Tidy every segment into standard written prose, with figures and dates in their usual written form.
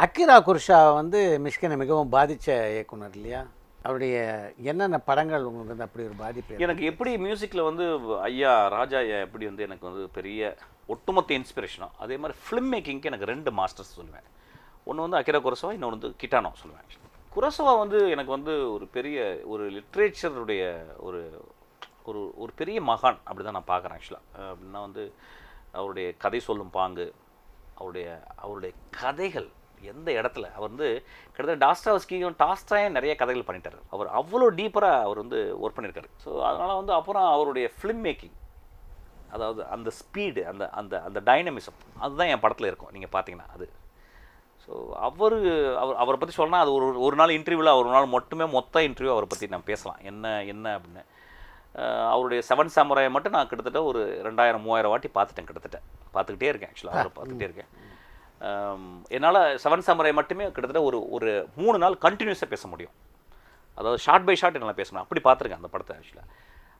அக்கிரா குர்ஷாவை வந்து மிஷ்கினை மிகவும் பாதித்த இயக்குனர் இல்லையா? அவருடைய என்னென்ன படங்கள் உங்களுக்கு வந்து அப்படி ஒரு பாதிப்பு? எனக்கு எப்படி மியூசிக்கில் வந்து ஐயா ராஜா ஐயா எப்படி வந்து எனக்கு வந்து பெரிய ஒட்டுமொத்த இன்ஸ்பிரேஷனும், அதே மாதிரி ஃபிலிம் மேக்கிங்க்கு எனக்கு 2 மாஸ்டர்ஸ் சொல்லுவேன். ஒன்று வந்து அகிரா குரோசவா, இன்னொன்று வந்து கிட்டானோ சொல்லுவேன். குரோசவா வந்து எனக்கு வந்து ஒரு பெரிய ஒரு லிட்ரேச்சருடைய ஒரு ஒரு ஒரு பெரிய மகான் அப்படி தான் நான் பார்க்குறேன். ஆக்சுவலாக அப்படின்னா வந்து அவருடைய கதை சொல்லும் பாங்கு, அவருடைய கதைகள் எந்த இடத்துல அவர் வந்து கிட்டத்தட்ட டாஸ்டாவஸ்கியும் டாஸ்டாயும் நிறைய கதைகள் பண்ணிட்டார். அவர் அவ்வளோ டீப்பராக அவர் வந்து ஒர்க் பண்ணியிருக்காரு. ஸோ அதனால் வந்து அப்புறம் அவருடைய ஃபிலிம் மேக்கிங், அதாவது அந்த ஸ்பீடு, அந்த அந்த அந்த டைனமிசம், அதுதான் என் படத்தில் இருக்கும் நீங்கள் பார்த்தீங்கன்னா அது. ஸோ அவரை பற்றி சொல்லணும்னா அது ஒரு நாள் இன்டர்வியூவில் ஒரு நாள் மட்டுமே மொத்த இன்டர்வியூ அவரை பற்றி நான் பேசலாம் என்ன அப்படின்னு. அவருடைய 7 சாமுராயை மட்டும் நான் கிட்டத்தட்ட ஒரு 2000-3000 வாட்டி பார்த்துக்கிட்டே இருக்கேன். ஆக்சுவலாக அவரை பார்த்துக்கிட்டே இருக்கேன். என்னால் 7 சாமுராய் மட்டுமே கிட்டத்தட்ட ஒரு 3 நாள் கண்டினியூஸாக பேச முடியும். அதாவது ஷார்ட் பை ஷார்ட் என்னால் பேசணும், அப்படி பார்த்துருக்கேன் அந்த படத்தை ஆக்சுவலாக.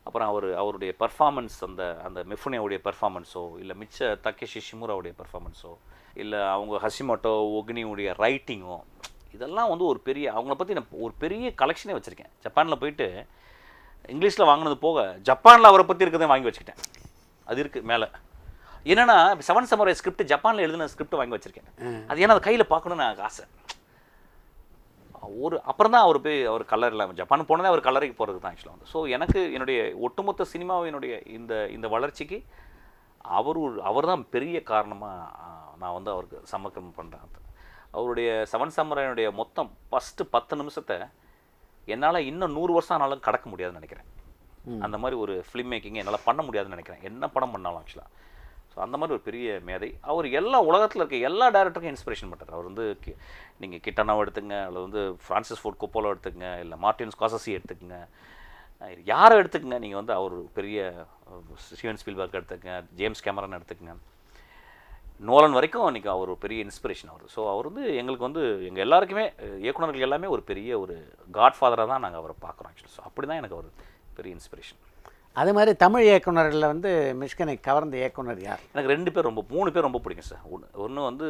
அப்புறம் அவருடைய பர்ஃபார்மன்ஸ், அந்த மிஃபுனேவுடைய பர்ஃபார்மன்ஸோ, இல்லை மிச்ச தக்கேஷி ஷிமுராவுடைய பர்ஃபார்மன்ஸோ, இல்லை அவங்க ஹசிமோட்டோ ஒக்னியுடைய ரைட்டிங்கோ, இதெல்லாம் வந்து ஒரு பெரிய, அவங்கள பற்றி நான் ஒரு பெரிய கலெக்ஷனே வச்சுருக்கேன். ஜப்பானில் போயிட்டு இங்கிலீஷில் வாங்கினது போக ஜப்பானில் அவரை பற்றி இருக்கிறதே வாங்கி வச்சுக்கிட்டேன். அது இருக்குது மேலே. என்னென்னா 7 சாமுராய் ஸ்கிரிப்ட் ஜப்பானில் எழுதின ஸ்கிரிப்ட் வாங்கி வச்சுருக்கேன். அது ஏன்னா அதை கையில் பார்க்கணுன்னு எனக்கு ஆசை. அப்புறம் தான் அவர் கலர் இல்லாமல் ஜப்பான் போனதே அவர் கலருக்கு போகிறது தான் ஆக்சுவலாக வந்து. ஸோ எனக்கு என்னுடைய ஒட்டுமொத்த சினிமாவினுடைய இந்த வளர்ச்சிக்கு அவர் தான் பெரிய காரணமாக நான் வந்து அவருக்கு சமர்ப்பணம் பண்ணுறேன். அவருடைய 7 சாமுராயினுடைய மொத்தம் ஃபஸ்ட்டு 10 நிமிஷத்தை என்னால் இன்னும் 100 வருஷம் ஆனாலும் கடக்க முடியாதுன்னு நினைக்கிறேன். அந்த மாதிரி ஒரு ஃபிலிம் மேக்கிங் என்னால் பண்ண முடியாதுன்னு நினைக்கிறேன், என்ன படம் பண்ணாலும் ஆக்சுவலாக. ஸோ அந்த மாதிரி ஒரு பெரிய மேதை அவர். எல்லா உலகத்தில் இருக்க எல்லா டேரக்டருக்கும் இன்ஸ்பிரேஷன் பண்ணுறாரு அவர் வந்து. நீங்கள் கிட்டானோவை எடுத்துங்க, அல்லது வந்து ஃப்ரான்சிஸ் ஃபோர்ட் கொப்போலோ எடுத்துக்கங்க, இல்லை மார்டின் ஸ்கார்செஸி எடுத்துக்கங்க, யாரை எடுத்துக்கங்க நீங்கள் வந்து. அவர் பெரிய ஸ்டீவன் ஸ்பீல்பர்க் எடுத்துக்கங்க, ஜேம்ஸ் கேமரன் எடுத்துக்கங்க, நோலன் வரைக்கும் இன்றைக்கி அவர் ஒரு பெரிய இன்ஸ்பிரேஷன் அவர். ஸோ அவர் வந்து எங்களுக்கு வந்து எங்கள் எல்லாருக்குமே இயக்குநர்கள் எல்லாமே ஒரு பெரிய ஒரு காட்ஃபாதராக தான் நாங்கள் அவரை பார்க்குறோம் ஆக்சுவலி. ஸோ அப்படி தான் எனக்கு அவர் பெரிய இன்ஸ்பிரேஷன். அதே மாதிரி தமிழ் இயக்குநர்களில் வந்து மிஷ்கினை கவர்ந்த இயக்குனர் யார்? எனக்கு 3 பேர் ரொம்ப பிடிக்கும் சார். ஒன்று வந்து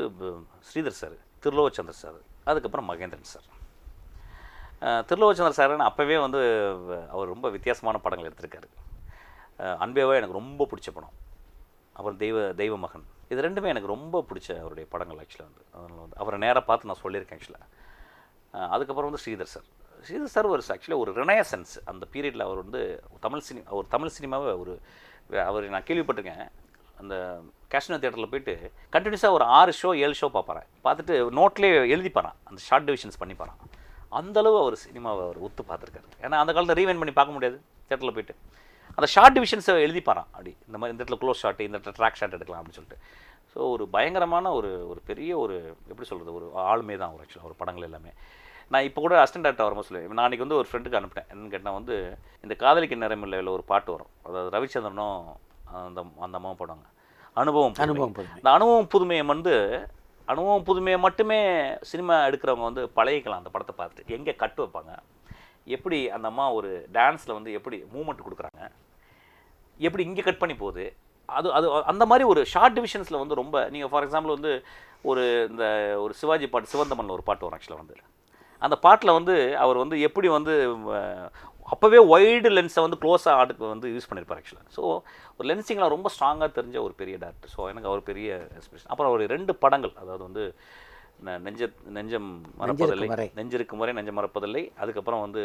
ஸ்ரீதர் சார், திருலோகச்சந்தர் சார், அதுக்கப்புறம் மகேந்திரன் சார். திருலோகச்சந்தர் சார் அப்போவே வந்து அவர் ரொம்ப வித்தியாசமான படங்கள் எடுத்திருக்காரு. அன்பேவா எனக்கு ரொம்ப பிடிச்ச படம். அப்புறம் தெய்வ மகன், இது 2மே எனக்கு ரொம்ப பிடிச்ச அவருடைய படங்கள் ஆக்சுவலாக வந்து. அதனால் வந்து அவரை நேராக பார்த்து நான் சொல்லியிருக்கேன் ஆக்சுவலாக. அதுக்கப்புறம் வந்து ஸ்ரீதர் சார் ஒரு ஆக்சுவலாக ஒரு ரினயசன்ஸ் அந்த பீரியடில். அவர் வந்து தமிழ் சினிமாவை அவர் நான் கேள்விப்பட்டிருக்கேன். அந்த கேஷ்னோ தியேட்டரில் போயிட்டு கண்டினியூஸாக ஒரு 6 ஷோ 7 ஷோ பார்ப்பாரேன். பார்த்துட்டு நோட்லேயே எழுதிப்பாரான், அந்த ஷார்ட் டிவிஷன்ஸ் பண்ணிப்பாரான். அந்தளவு அவர் சினிமாவை அவர் ஒத்து பார்த்துருக்காரு. ஏன்னா அந்த காலத்தில் ரீவைண்ட் பண்ணி பார்க்க முடியாது தியேட்டரில் போயிட்டு. அந்த ஷார்ட் டிவிஷன்ஸை எழுதிப்பாரான். அப்படி இந்த மாதிரி இந்த இடத்துல க்ளோஸ் ஷாட், இந்த இடத்துல ட்ராக் ஷாட் எடுக்கலாம் அப்படின்னு சொல்லிட்டு. ஸோ ஒரு பயங்கரமான ஒரு பெரிய எப்படி சொல்கிறது, ஒரு ஆளுமே தான் அவர் ஆக்சுவலாக. ஒரு படங்கள் எல்லாமே நான் இப்போ கூட அசிஸ்டன்ட் டேரக்டர் வரும்போது சொல்லுவேன். நான் அன்றைக்கி வந்து ஒரு ஃப்ரெண்டுக்கு அனுப்பிட்டேன். என்னன்னு கேட்டால் வந்து இந்த காதலிக்கு நேரமில்லையில் ஒரு பாட்டு வரும். அதாவது ரவிச்சந்திரனும் அந்த அம்மாவும் போடுவாங்க, அனுபவம். இந்த அனுபவம் புதுமையை மட்டுமே சினிமா எடுக்கிறவங்க வந்து பழகிக்கலாம். அந்த படத்தை பார்த்துட்டு எங்கே கட்டு வைப்பாங்க, எப்படி அந்த அம்மா ஒரு டான்ஸில் வந்து எப்படி மூமெண்ட் கொடுக்குறாங்க, எப்படி இங்கே கட் பண்ணி போகுது, அது அந்த மாதிரி ஒரு ஷார்ட் டிவிஷன்ஸில் வந்து ரொம்ப. நீங்கள் ஃபார் எக்ஸாம்பிள் வந்து ஒரு சிவாஜி பாட்டு, சிவந்தமனில் ஒரு பாட்டு வரும் ஆக்சுவலாக வந்து. அந்த பாட்டில் வந்து அவர் வந்து எப்படி வந்து அப்போவே ஒய்டு லென்ஸை வந்து க்ளோஸாக ஆடுக்கு வந்து யூஸ் பண்ணியிருப்பார் ஆக்சுவலாக. ஸோ ஒரு லென்சிங்லாம் ரொம்ப ஸ்ட்ராங்காக தெரிஞ்ச ஒரு பெரிய டேரக்டர். ஸோ எனக்கு அவர் பெரிய இன்ஸ்பிரேஷன். அப்புறம் ஒரு 2 படங்கள், அதாவது வந்து நெஞ்சம் மறப்பதில்லை, நெஞ்சிருக்கும் வரை நெஞ்சம் மறப்பதில்லை. அதுக்கப்புறம் வந்து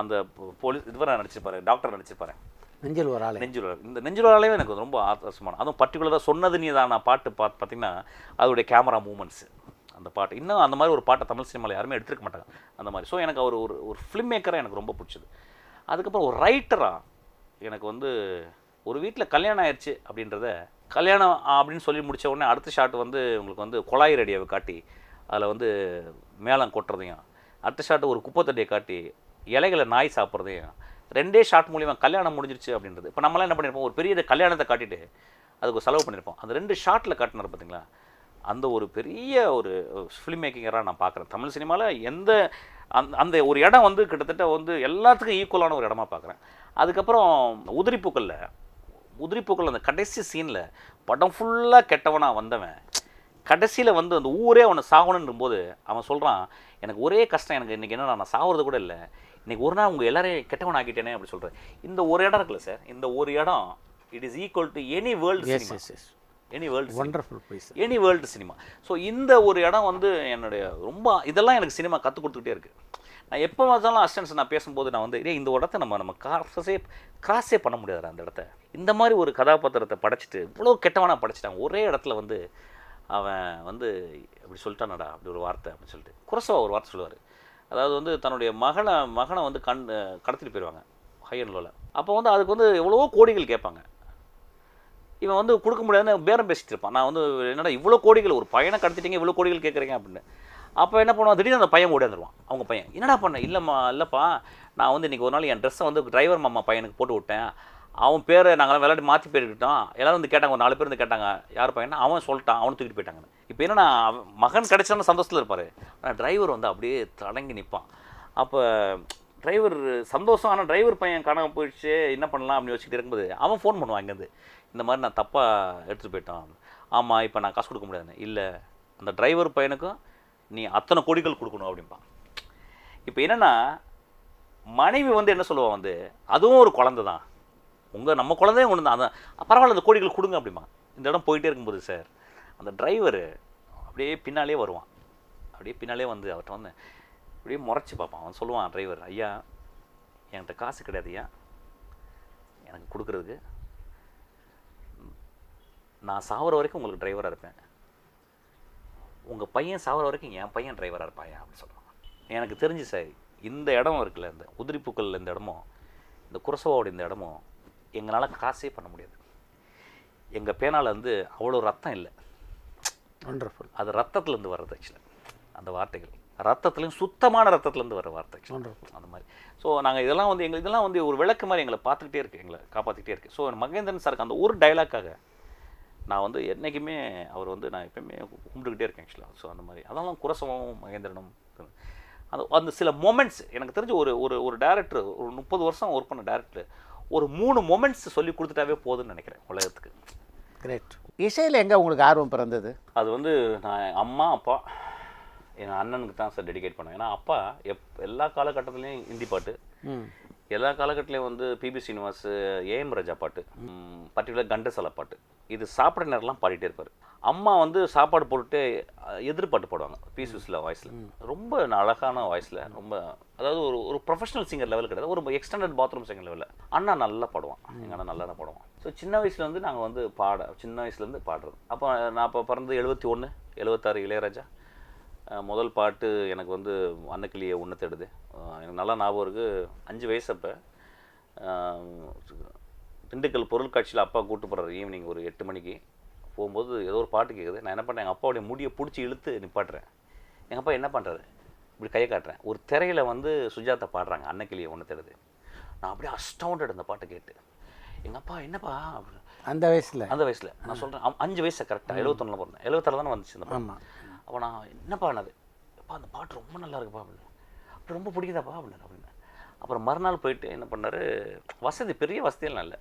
அந்த போலீஸ் இதுவரை நடிச்சிருப்பாரு, டாக்டர் நடிச்சிருப்பாரு, நெஞ்சில் ஒரு ஆள். இந்த நெஞ்சில் ஒரு ஆளையும் எனக்கு ரொம்ப ஆத்மசமான. அதுவும் பர்டிகுலராக சொன்னது நீ தான் நான் பாட்டு பார்த்தீங்கன்னா அதோடைய கேமரா மூமெண்ட்ஸு, அந்த பாட்டு இன்னும் அந்த மாதிரி ஒரு பாட்டை தமிழ் சினிமாவில் யாருமே எடுத்துருக்க மாட்டாங்க அந்த மாதிரி. ஸோ எனக்கு அவர் ஒரு ஃபிலிம் மேக்கராக எனக்கு ரொம்ப பிடிச்சது. அதுக்கப்புறம் ஒரு ரைட்டராக எனக்கு வந்து ஒரு வீட்டில் கல்யாணம் ஆயிடுச்சு அப்படின்றத, கல்யாணம் அப்படின்னு சொல்லி முடித்த உடனே அடுத்த ஷாட் வந்து உங்களுக்கு வந்து குழாய் ரேடியோவை காட்டி அதில் வந்து மேளம் கொட்டுறதையும், அடுத்த ஷாட்டு ஒரு குப்பை தட்டியை காட்டி இலைகளை நாய் சாப்பிட்றதையும், 2 ஷாட் மூலியமாக கல்யாணம் முடிஞ்சிருச்சு அப்படின்றது. இப்போ நம்மளாம் என்ன பண்ணியிருப்போம், ஒரு பெரிய கல்யாணத்தை காட்டிட்டு அதுக்கு செலவு பண்ணியிருப்போம். அந்த 2 ஷாட்டில் காட்டினார் பார்த்தீங்களா, அந்த ஒரு பெரிய ஒரு ஃபிலிம் மேக்கிங்கராக நான் பார்க்குறேன். தமிழ் சினிமாவில் அந்த ஒரு இடம் வந்து கிட்டத்தட்ட வந்து எல்லாத்துக்கும் ஈக்குவலான ஒரு இடமா பார்க்குறேன். அதுக்கப்புறம் உதிரிப்பூக்கள் அந்த கடைசி சீனில் படம் ஃபுல்லாக கெட்டவனாக வந்தவன் கடைசியில் வந்து அந்த ஊரே அவனை சாகணுன்னும் போது அவன் சொல்கிறான், எனக்கு ஒரே கஷ்டம், எனக்கு இன்றைக்கி என்னன்னா நான் சாகிறது கூட இல்லை, இன்றைக்கி ஒரு நாள் உங்கள் எல்லாரையும் கெட்டவன் ஆக்கிட்டேனே அப்படி சொல்கிறேன். இந்த ஒரு இடம் இருக்குல்ல சார், இந்த ஒரு இடம் it is equal to any world cinema, any world wonderful place, any world cinema. So இந்த ஒரு இடம் வந்து என்னுடைய ரொம்ப இதெல்லாம் எனக்கு சினிமா கற்றுக் கொடுத்துக்கிட்டே இருக்குது. நான் எப்போ பார்த்தாலும் அசிஸ்டன்ஸ் நான் பேசும்போது நான் வந்து இந்த இடத்த நம்ம கிராஸே பண்ண முடியாது அந்த இடத்த. இந்த மாதிரி ஒரு கதாபாத்திரத்தை படைச்சிட்டு இவ்வளோ கெட்டவனாக படைச்சிட்டாங்க. ஒரே இடத்துல வந்து அவன் வந்து இப்படி சொல்லிட்டானடா அப்படி ஒரு வார்த்தை அப்படின்னு சொல்லிட்டு குரசவா ஒரு வார்த்தை சொல்லுவார். அதாவது வந்து தன்னுடைய மகனை வந்து கடத்திட்டு போயிடுவாங்க ஹை அண்ட் லோவில். அப்போ வந்து அதுக்கு வந்து எவ்வளவோ கோடிகள் கேட்பாங்க. இவன் வந்து கொடுக்க முடியாதுன்னு பேரம் பேசிட்டு இருப்பான். நான் வந்து என்னடா இவ்வளோ கோடிகள், ஒரு பையனை கடத்திட்டீங்க இவ்வளோ கோடிகள் கேட்குறீங்க அப்படின்னு. அப்போ என்ன பண்ணுவான், திடீர்னு அந்த பையன் ஓடியாந்துருவான். அவங்க பையன் என்னடா பண்ண, இல்லைப்பா நான் வந்து இன்றைக்கி ஒரு நாள் என் ட்ரெஸ்ஸை வந்து டிரைவர் மாமா பையனுக்கு போட்டு விட்டேன், அவன் பேரை நாங்களாம் விளையாட்டு மாற்றி போயிருக்கிட்டோம், எல்லோரும் வந்து கேட்டாங்க, ஒரு 4 பேர் வந்து கேட்டாங்க யார் பையனா, அவன் சொல்லிட்டான், அவனு தூக்கிட்டு போயிட்டாங்கன்னு. இப்போ என்னன்னா மகன் கிடைச்சான்னு சந்தோஷத்தில் இருப்பார், ஆனால் டிரைவர் வந்து அப்படியே தடங்கி நிற்பான். அப்போ டிரைவர் சந்தோஷம், ஆனால் டிரைவர் பையன் காணாமல் போயிடுச்சு, என்ன பண்ணலாம் அப்படின்னு வச்சுக்கிட்டு இருக்கும்போது அவன் ஃபோன் பண்ணுவான் இங்கேருந்து, இந்த மாதிரி நான் தப்பாக எடுத்துகிட்டு போயிட்டான். ஆமாம் இப்போ நான் காசு கொடுக்க முடியாதுன்னு. இல்லை அந்த டிரைவர் பையனுக்கும் நீ அத்தனை கோடிகள் கொடுக்கணும் அப்படின்பான். இப்போ என்னென்னா மனைவி வந்து என்ன சொல்லுவான், வந்து அதுவும் ஒரு குழந்தை தான், நம்ம குழந்தையும் ஒன்று தான், அதான் பரவாயில்ல அந்த கோடிகள் கொடுங்க அப்படிமா. இந்த இடம் போயிட்டே இருக்கும்போது சார் அந்த டிரைவர் அப்படியே பின்னாலே வருவான், அப்படியே பின்னாலே வந்து அவர்கிட்ட வந்து அப்படியே முறைச்சி பார்ப்பான். அவன் சொல்லுவான் டிரைவர், ஐயா என்கிட்ட காசு கிடையாது ஐயா எனக்கு கொடுக்குறதுக்கு, நான் சாகிற வரைக்கும் உங்களுக்கு டிரைவராக இருப்பேன், உங்கள் பையன் சாகிற வரைக்கும் என் பையன் டிரைவராக இருப்பாயா அப்படின்னு சொல்லுவான். எனக்கு தெரிஞ்சு சார் இந்த இடம் இருக்குல்ல, இந்த உதிரிப்பூக்கள் இந்த இடமும் இந்த குரசவாவோட இந்த இடமும் எங்களால் காசே பண்ண முடியாது. எங்கள் பேனால் வந்து அவ்வளோ ரத்தம் இல்லை. வண்டர்ஃபுல். அது ரத்தத்துலேருந்து வர்றது ஆக்சுவலாக அந்த வார்த்தைகள், ரத்தத்துலேயும் சுத்தமான ரத்தத்துலேருந்து வர வார்த்தை ஆக்சுவலாக அந்த மாதிரி. ஸோ நாங்கள் இதெல்லாம் வந்து இதெல்லாம் வந்து ஒரு விளக்கு மாதிரி எங்களை பார்த்துக்கிட்டே இருக்குது, எங்களை காப்பாற்றிக்கிட்டே இருக்குது. ஸோ மகேந்திரன் சாருக்கு அந்த ஒரு டைலாக்காக நான் வந்து என்றைக்குமே அவர் வந்து நான் எப்பயுமே கும்பிட்டுக்கிட்டே இருக்கேன் ஆக்சுவலாக. ஸோ அந்த மாதிரி அதெல்லாம் குரசவும் மகேந்திரனும் அந்த சில மொமெண்ட்ஸ் எனக்கு தெரிஞ்சு ஒரு டேரக்டர் ஒரு 30 வருஷம் ஒர்க் பண்ண டேரக்டர் ஒரு 3 மொமெண்ட்ஸ் சொல்லி கொடுத்துட்டாவே போதுன்னு நினைக்கிறேன் உலகத்துக்கு. கிரேட். இசையில் எங்கே உங்களுக்கு ஆர்வம் பிறந்தது? அது வந்து நான் அம்மா அப்பா என் அண்ணனுக்கு தான் சார் டெடிகேட் பண்ணேன். ஏன்னா அப்பா எல்லா காலகட்டத்துலேயும் ஹிந்தி பாட்டு, எல்லா காலகட்டத்திலையும் வந்து பிபி ஸ்ரீனிவாஸ், ஏஎம் ராஜா பாட்டு, பர்டிகுலர் கண்டசால பாட்டு, இது சாப்பிட்ற நேரம்லாம் பாடிட்டே இருப்பார். அம்மா வந்து சாப்பாடு போட்டுட்டு எதிர்பாட்டு பாடுவாங்க பீஸ்ல வாய்ஸில், ரொம்ப அழகான வாய்ஸில், ரொம்ப அதாவது ஒரு ப்ரொஃபஷனல் சிங்கர் லெவல் கிடையாது, ஒரு எக்ஸ்டெண்டட் பாத்ரூம் சிங்கர் லெவலில். அண்ணா நல்லா பாடுவான், எங்கள் அண்ணா நல்லா தான் பாடுவான். ஸோ சின்ன வயசுல வந்து நாங்கள் வந்து சின்ன வயசுலேருந்து பாடுறது. அப்போ நான் இப்போ பிறந்து 71, 76 இளையராஜா. முதல் பாட்டு எனக்கு வந்து அன்னக்கிளியை உன்னை தேடுது, எனக்கு நல்லா ஞாபகம் இருக்குது. 5 வயசு அப்போ திண்டுக்கல் பொருட்காட்சியில் அப்பா கூப்பிட்டு போகிறார் ஈவினிங் ஒரு 8 மணிக்கு. போகும்போது ஏதோ ஒரு பாட்டு கேட்குது. நான் என்ன பண்ணேன், எங்கள் அப்பாவுடைய முடியை பிடிச்சி இழுத்து நிப்பாட்டுறேன். எங்கள் அப்பா என்ன பண்ணுறாரு, இப்படி கையை காட்டுறேன். ஒரு திரையில் வந்து சுஜாதா பாடுறாங்க அன்னக்கிளியை ஒன்று தேடுது. நான் அப்படியே அஸ்டவுண்டட் அந்த பாட்டை கேட்டு. எங்கள் அப்பா என்னப்பா அந்த வயசில் நான் சொல்கிறேன் 5 வயசு கரெக்டாக 71 பிறந்தேன், 76 தானே வந்துச்சு அந்த பாட்டு. அப்போ நான் என்னப்பா ஆனது, அப்பா அந்த பாட்டு ரொம்ப நல்லா இருக்குப்பா அப்படின்னு, அப்படி ரொம்ப பிடிக்குதாப்பா அப்படின்னு. அப்புறம் மறுநாள் போயிட்டு என்ன பண்ணார், பெரிய வசதியெல்லாம் இல்லை,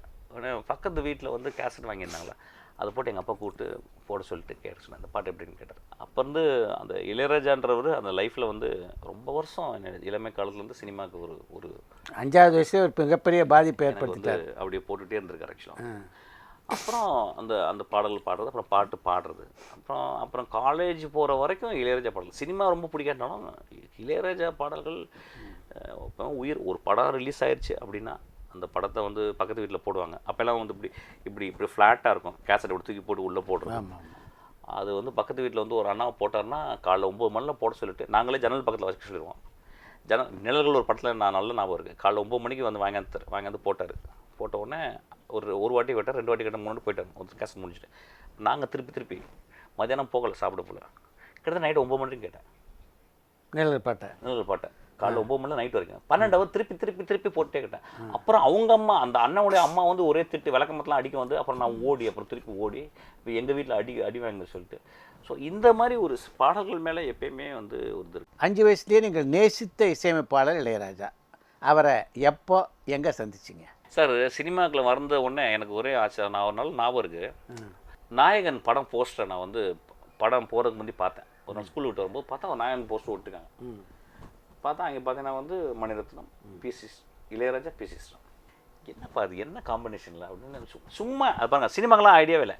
பக்கத்து வீட்டில் வந்து கேசட் வாங்கியிருந்தாங்களா, அதை போட்டு எங்கள் அப்பா கூப்பிட்டு போட சொல்லிட்டு கேட்க சொன்னேன் அந்த பாட்டு எப்படின்னு கேட்டார். அப்போ வந்து அந்த இளையராஜான்றவர் அந்த லைஃப்பில் வந்து ரொம்ப வருஷம் இளமை காலத்துலேருந்து சினிமாவுக்கு ஒரு 5வது வயசுல ஒரு மிகப்பெரிய பாதிப்பு ஏற்படுத்திட்டார். அப்படியே போட்டுகிட்டே இருந்திருக்காரு ஆக்சுவலாக. அப்புறம் அந்த பாடல் பாடுறது, அப்புறம் பாட்டு பாடுறது, அப்புறம் காலேஜ் போகிற வரைக்கும் இளையராஜா பாடல். சினிமா ரொம்ப பிடிக்காட்டாலும் இளையராஜா பாடல்கள் இப்போ ஒரு படம் ரிலீஸ் ஆயிடுச்சு அப்படின்னா அந்த படத்தை வந்து பக்கத்து வீட்டில் போடுவாங்க. அப்போல்லாம் வந்து இப்படி ஃப்ளாட்டாக இருக்கும், கேசட் எடுத்து தூக்கி போட்டு உள்ளே போடுறோம். அது வந்து பக்கத்து வீட்டில் வந்து ஒரு அண்ணாவை போட்டார்னா காலைல 9 மணியில் போட சொல்லிட்டு நாங்களே ஜன்னல் பக்கத்தில் வச்சு சொல்லிடுவோம். நிழல்கள் ஒரு படத்தில் நான் நல்ல ஞாபகம் இருக்குது. காலைல 9 மணிக்கு வந்து வாங்கி போட்டார். போட்ட உடனே ஒரு வாட்டி கேட்டார், 2 வாட்டி கேட்டால் 3 வாட்டி போயிட்டார். ஒரு கேசட் முடிச்சுட்டு நாங்கள் திருப்பி மதியானம் போகலை, சாப்பிட போகல. கிட்டத்தட்ட நைட்டு 9 மணிக்கு கேட்டேன் நிழல் பாட்டை. காலைல 9 மணில நைட் வரைக்கும் 12 ஹவர் திருப்பி போட்டே கேட்டேன். அப்புறம் அவங்க அம்மா, அந்த அண்ணனுடைய அம்மா வந்து ஒரே திட்டு விளக்கமத்தெல்லாம் அடிக்க வந்து, அப்புறம் நான் அப்புறம் திருப்பி ஓடி இப்போ எங்கள் வீட்டில் அடி வாங்க சொல்லிட்டு. ஸோ இந்த மாதிரி ஒரு பாடல்கள் மேலே எப்பயுமே வந்து ஒரு இது இருக்குது. 5 வயசுலேயே நீங்கள் நேசித்த இசையமைப்பாளர் இளையராஜா, அவரை எப்போ எங்கே சந்திச்சிங்க சார்? சினிமாக்கில் வந்த உடனே எனக்கு ஒரே ஆச்சரியம். நான் ஒரு நாள் ஞாபகம் இருக்குது, நாயகன் படம் போஸ்டரை நான் வந்து படம் போகிறதுக்கு முந்தி பார்த்தேன். ஒரு நாள் ஸ்கூல் விட்டு வரும்போது பார்த்தா ஒரு நாயன் போஸ்டர் விட்டுருக்காங்க. பார்த்தா அங்கே பார்த்தீங்கன்னா வந்து மணிரத்னம், பிசி இளையராஜா, பிசி ஸ்ரீராம். என்னப்பா அது என்ன காம்பினேஷனில் அப்படின்னு சும்மா அது பாருங்கள், சினிமாக்கெல்லாம் ஐடியாவே இல்லை.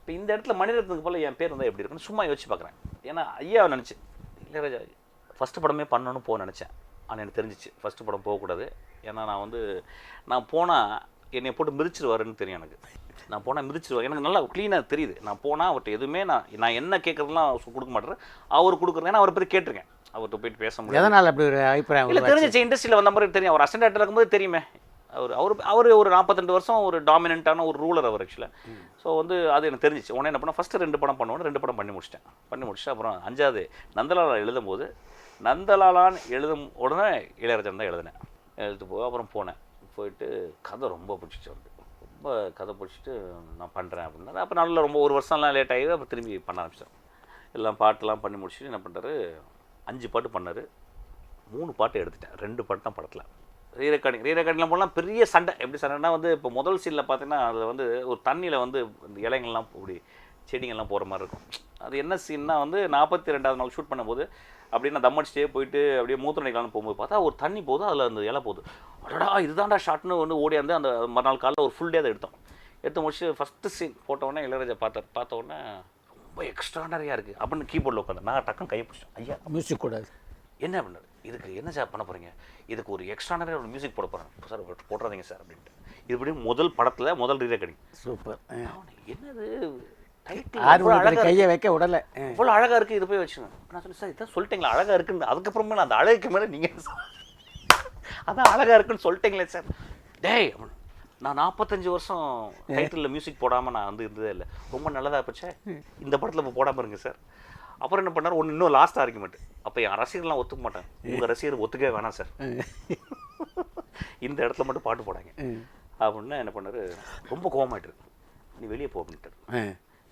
இப்போ இந்த இடத்துல மணிரத்னத்துக்கு போல் என் பேர் இருந்தால் எப்படி இருக்குன்னு சும்மா யோசிச்சு பார்க்குறேன். ஏன்னா ஐயாவை நினச்சி இளையராஜா ஃபஸ்ட்டு படமே பண்ணணும்னு போக நினச்சேன். ஆனால் எனக்கு தெரிஞ்சிச்சு ஃபஸ்ட்டு படம் போகக்கூடாது. ஏன்னா நான் போனால் என்னை போட்டு மிதிச்சிருவாருன்னு தெரியும் எனக்கு. நான் போனால் மிதிச்சிருவார், எனக்கு நல்லா க்ளீனாக தெரியுது. நான் போனால் அவர்கிட்ட எதுவுமே நான் என்ன கேட்குறதுலாம் கொடுக்க மாட்டேறேன், அவர் கொடுக்குறது. ஏன்னா அவரை பற்றி கேட்டிருக்கேன், அவர்கிட்ட போயிட்டு பேச முடியாது. எதனால் அப்படி ஒரு அபிப்பிராயம் இல்லை தெரிஞ்சிச்சு, இண்டஸ்ட்ரியில் வந்த மாதிரி தெரியும். அவர் அசிஸ்டன்ட் டேரக்டர் இருக்கும்போது தெரியுமே. அவர் ஒரு 42 வருஷம் ஒரு டாமினண்ட்டான ஒரு ரூலர் அவர் ஆக்சுவலாக. ஸோ வந்து அது எனக்கு தெரிஞ்சிச்சு. உடனே என்ன பண்ணால் ஃபஸ்ட்டு 2 படம் பண்ணுவோன்னு 2 படம் பண்ணி முடிச்சுட்டு அப்புறம் 5வது நந்தலாலா எழுதும்போது நந்தலாலான்னு எழுதும் உடனே இளையராஜன் தான் எழுதினேன். எழுதிட்டு போய் அப்புறம் போயிட்டு கதை ரொம்ப பிடிச்சிச்சு. வந்து ரொம்ப கதை பிடிச்சிட்டு நான் பண்ணுறேன் அப்படின்னா அப்போ நல்லா ரொம்ப ஒரு வருஷம்லாம் லேட் ஆகி அப்புறம் திரும்பி பண்ண ஆரம்பிச்சேன். எல்லாம் பாட்டெல்லாம் பண்ணி முடிச்சுட்டு என்ன பண்ணுறாரு, 5 பாட்டு பண்ணார். 3 பாட்டு எடுத்துட்டேன், 2 பாட்டு தான் படத்தில். ரீரெக்கார்டிங்லாம் போனால் பெரிய சண்டை. எப்படி சண்டைனா வந்து இப்போ முதல் சீனில் பார்த்தீங்கன்னா அதில் வந்து ஒரு தண்ணியில் வந்து இந்த இலைங்கள்லாம் இப்படி செடிங்கள்லாம் போகிற மாதிரி இருக்கும். அது என்ன சீன்னா வந்து 42வது நாள் ஷூட் பண்ணும்போது அப்படியே நான் தம் அடிச்சிட்டே போயிட்டு அப்படியே மூத்திர நிலைக்கலான்னு போகும்போது பார்த்தா ஒரு தண்ணி போகுது, அதில் அந்த இலை போகுது. அடடா இதுதான்டா ஷாட்னு வந்து ஓடியாந்து அந்த மறுநாள் காலையில் ஒரு ஃபுல் டே அதை எடுத்து முடிச்சு ஃபஸ்ட்டு சீன் போட்டவுடனே இளையராஜா பார்த்த உடனே ரொம்ப எக்ஸ்ட்ரானரியாக இருக்குது அப்படின்னு கீபோர்டில் உட்காந்து நான் டக்குன்னு கையை பிடிச்சேன். ஐயா மியூசிக் கூடாது என்ன பண்ணாரு, இதுக்கு என்ன சார் பண்ண போகிறீங்க, இதுக்கு ஒரு எக்ஸ்ட்ரானரியாக ஒரு மியூசிக் போட போகிறேன் சார், போட்டுறாதீங்க சார் அப்படின்ட்டு. இப்படி முதல் படத்தில் முதல் ரீரெக்கார்டிங். சூப்பர். என்னது கையை வைக்க உடலை இவ்வளோ அழகாக இருக்குது, இது போய் வச்சுங்க. நான் சொன்னேன் சார் இதான் சொல்லிட்டீங்களா அழகாக இருக்குன்னு. அதுக்கப்புறமே அந்த அழகுக்கு மேலே நீங்கள் அதான் அழகாக இருக்குன்னு சொல்லிட்டீங்களே சார். டேய் நான் 45 வருஷம் டைட்டிலில் மியூசிக் போடாமல் நான் வந்து இருந்ததே இல்லை, ரொம்ப நல்லதாக போச்சே, இந்த படத்தில் இப்போ போடாமல் இருங்க சார். அப்புறம் என்ன பண்ணார், இன்னும் லாஸ்ட் ஆர்குமெண்ட். அப்போ என் ரசிகர்லாம் ஒத்துக்க மாட்டேன், உங்கள் ரசிகர் ஒத்துக்கவே வேணாம் சார், இந்த இடத்துல மட்டும் பாட்டு போடாங்க அப்படின்னு என்ன பண்ணார், ரொம்ப கோவமாயிட்டு நீ வெளியே போ அப்படின்ட்டு